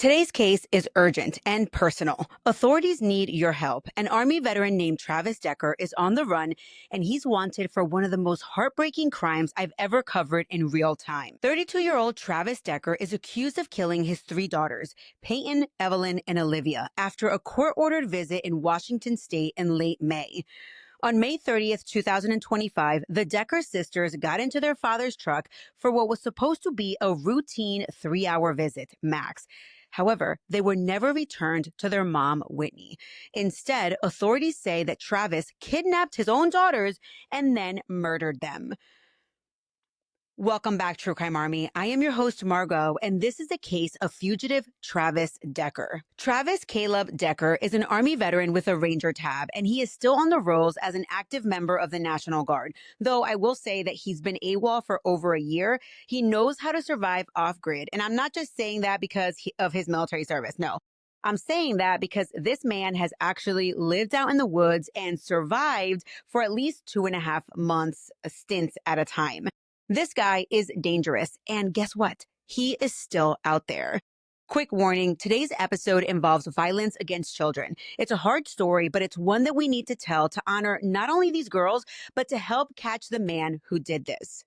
Today's case is urgent and personal. Authorities need your help. An Army veteran named Travis Decker is on the run, and he's wanted for one of the most heartbreaking crimes I've ever covered in real time. 32-year-old Travis Decker is accused of killing his three daughters, Peyton, Evelyn, and Olivia, after a court-ordered visit in Washington state in late May. On May 30th, 2025, the Decker sisters got into their father's truck for what was supposed to be a routine 3-hour visit, max. However, they were never returned to their mom, Whitney. Instead, authorities say that Travis kidnapped his own daughters and then murdered them. Welcome back, True Crime Army. I am your host, Margot, and this is the case of fugitive Travis Decker. Travis Caleb Decker is an Army veteran with a Ranger tab, and he is still on the rolls as an active member of the National Guard. Though I will say that he's been AWOL for over a year, he knows how to survive off-grid. And I'm not just saying that because of his military service. No, I'm saying that because this man has actually lived out in the woods and survived for at least 2.5 months stints at a time. This guy is dangerous, and guess what? He is still out there. Quick warning, today's episode involves violence against children. It's a hard story, but it's one that we need to tell to honor not only these girls, but to help catch the man who did this.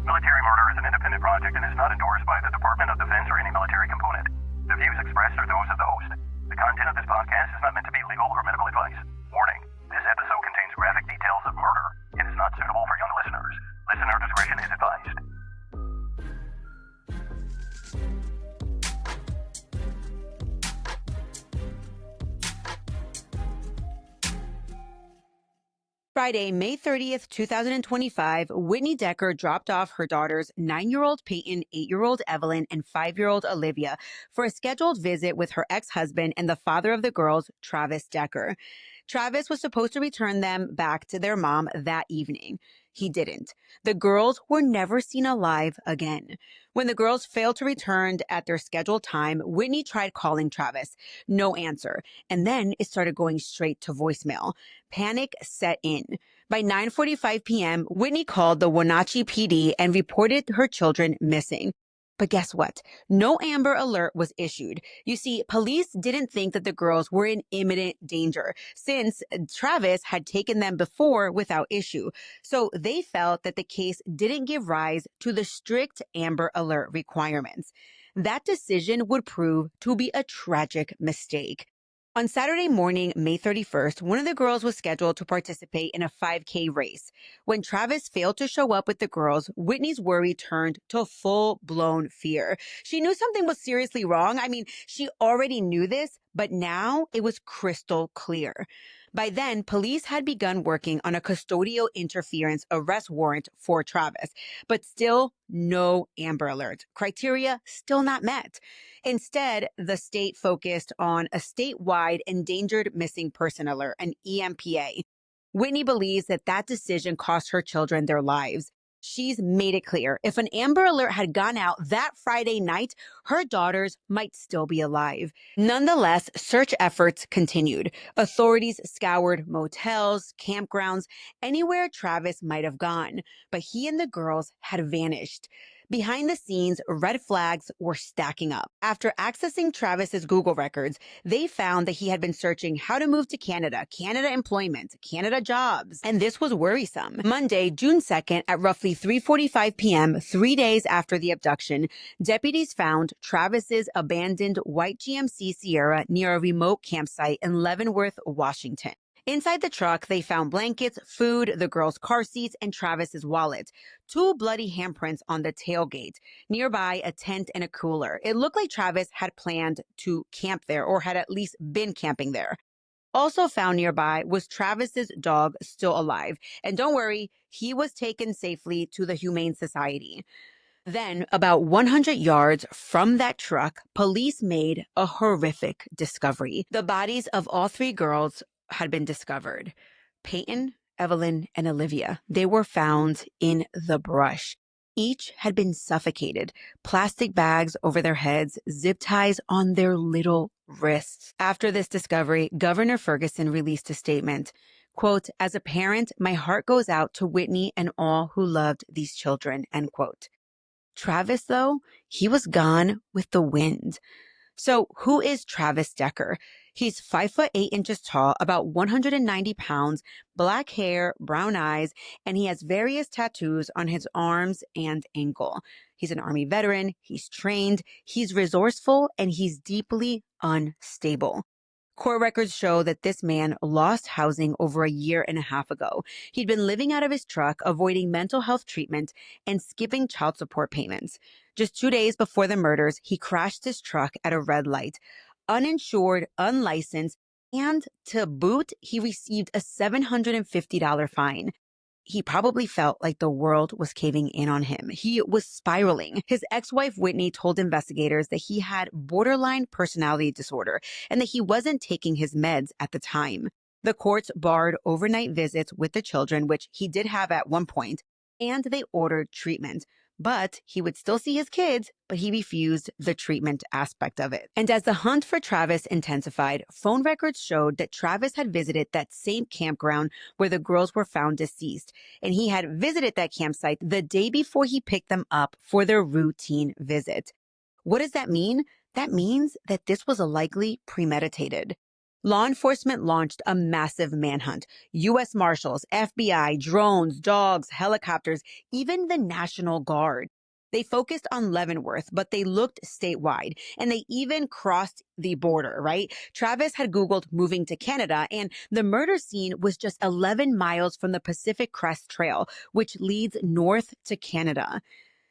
Military murder is an independent project and is not endorsed by the Department of Defense or any military component. The views expressed are those of the host. The content of this podcast is not meant to be legal or medical advice. Warning, this episode contains graphic details of murder and is not suitable for young listeners. Listener discretion is advised. Friday, May 30th, 2025, Whitney Decker dropped off her daughters, 9-year-old Peyton, 8-year-old Evelyn, and 5-year-old Olivia for a scheduled visit with her ex-husband and the father of the girls, Travis Decker. Travis was supposed to return them back to their mom that evening. He didn't. The girls were never seen alive again. When the girls failed to return at their scheduled time, Whitney tried calling Travis. No answer. And then it started going straight to voicemail. Panic set in. By 9:45 p.m., Whitney called the Wenatchee PD and reported her children missing. But guess what? No Amber Alert was issued. You see, police didn't think that the girls were in imminent danger since Travis had taken them before without issue. So they felt that the case didn't give rise to the strict Amber Alert requirements. That decision would prove to be a tragic mistake. On Saturday morning, May 31st, one of the girls was scheduled to participate in a 5K race. When Travis failed to show up with the girls, Whitney's worry turned to full-blown fear. She knew something was seriously wrong. I mean, she already knew this, but now it was crystal clear. By then, police had begun working on a custodial interference arrest warrant for Travis, but still no Amber Alert. Criteria still not met. Instead, the state focused on a statewide endangered missing person alert, an EMPA. Whitney believes that that decision cost her children their lives. She's made it clear if an Amber Alert had gone out that Friday night, her daughters might still be alive. Nonetheless, search efforts continued. Authorities scoured motels, campgrounds, anywhere Travis might have gone, but he and the girls had vanished. Behind the scenes, red flags were stacking up. After accessing Travis's Google records, they found that he had been searching how to move to Canada, Canada employment, Canada jobs, and this was worrisome. Monday, June 2nd, at roughly 3:45 p.m., 3 days after the abduction, deputies found Travis's abandoned white GMC Sierra near a remote campsite in Leavenworth, Washington. Inside the truck, they found blankets, food, the girls' car seats, and Travis's wallet. 2 bloody handprints on the tailgate. Nearby, a tent and a cooler. It looked like Travis had planned to camp there or had at least been camping there. Also found nearby was Travis's dog, still alive. And don't worry, he was taken safely to the Humane Society. Then, about 100 yards from that truck, police made a horrific discovery. The bodies of all 3 girls had been discovered. Peyton, Evelyn, and Olivia. They were found in the brush. Each had been suffocated, plastic bags over their heads, zip ties on their little wrists. After this discovery, Governor Ferguson released a statement. Quote, "As a parent, my heart goes out to Whitney and all who loved these children," end quote. Travis, though, he was gone with the wind. So, who is Travis Decker? He's 5'8" tall, about 190 pounds, black hair, brown eyes, and he has various tattoos on his arms and ankle. He's an Army veteran, he's trained, he's resourceful, and he's deeply unstable. Court records show that this man lost housing over a year and a half ago. He'd been living out of his truck, avoiding mental health treatment, and skipping child support payments. Just 2 days before the murders, he crashed his truck at a red light. Uninsured, unlicensed, and to boot, he received a $750 fine. He probably felt like the world was caving in on him. He was spiraling. His ex-wife, Whitney, told investigators that he had borderline personality disorder and that he wasn't taking his meds at the time. The courts barred overnight visits with the children, which he did have at one point, and they ordered treatment. But he would still see his kids, but he refused the treatment aspect of it. And as the hunt for Travis intensified, phone records showed that Travis had visited that same campground where the girls were found deceased. And he had visited that campsite the day before he picked them up for their routine visit. What does that mean? That means that this was likely premeditated. Law enforcement launched a massive manhunt. US Marshals, FBI, drones, dogs, helicopters, even the National Guard. They focused on Leavenworth, but they looked statewide, and they even crossed the border, right? Travis had Googled moving to Canada, and the murder scene was just 11 miles from the Pacific Crest Trail, which leads north to Canada.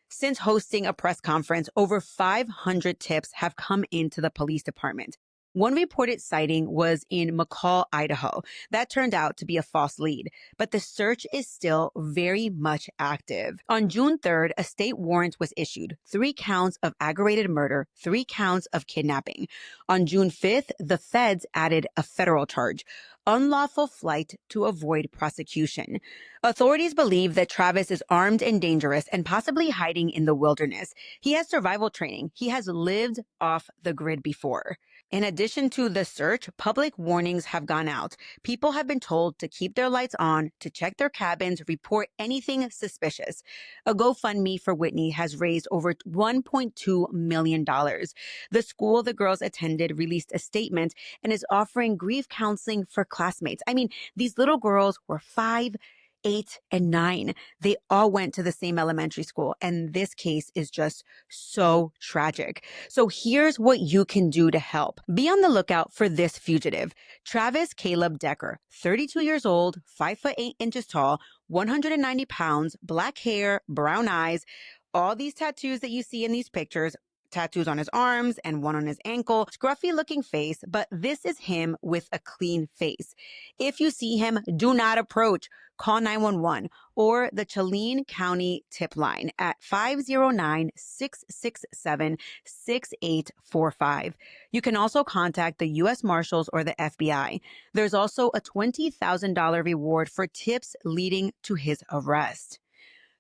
Since hosting a press conference, over 500 tips have come into the police department. One reported sighting was in McCall, Idaho. That turned out to be a false lead, but the search is still very much active. On June 3rd, a state warrant was issued, 3 counts of aggravated murder, 3 counts of kidnapping. On June 5th, the feds added a federal charge, unlawful flight to avoid prosecution. Authorities believe that Travis is armed and dangerous and possibly hiding in the wilderness. He has survival training. He has lived off the grid before. In addition to the search, public warnings have gone out. People have been told to keep their lights on, to check their cabins, report anything suspicious. A GoFundMe for Whitney has raised over $1.2 million. The school the girls attended released a statement and is offering grief counseling for classmates. I mean, these little girls were 5, 8, and 9. They all went to the same elementary school, and this case is just so tragic. So here's what you can do to help. Be on the lookout for this fugitive. Travis Caleb Decker, 32 years old, 5'8" tall, 190 pounds, black hair, brown eyes. All these tattoos that you see in these pictures, tattoos on his arms and one on his ankle, scruffy looking face, but this is him with a clean face. If you see him, do not approach. Call 911 or the Chelan County tip line at 509-667-6845. You can also contact the US Marshals or the FBI. There's also a $20,000 reward for tips leading to his arrest.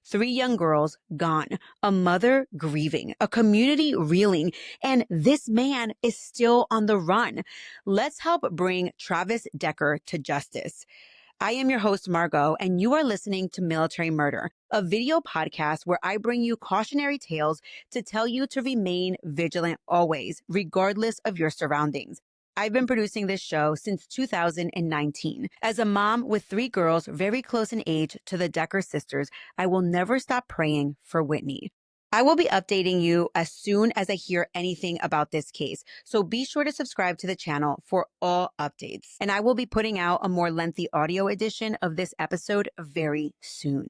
3 young girls gone, a mother grieving, a community reeling, and this man is still on the run. Let's help bring Travis Decker to justice. I am your host, Margot, and you are listening to Military Murder, a video podcast where I bring you cautionary tales to tell you to remain vigilant always, regardless of your surroundings. I've been producing this show since 2019. As a mom with 3 girls very close in age to the Decker sisters, I will never stop praying for Whitney. I will be updating you as soon as I hear anything about this case, so be sure to subscribe to the channel for all updates. And I will be putting out a more lengthy audio edition of this episode very soon.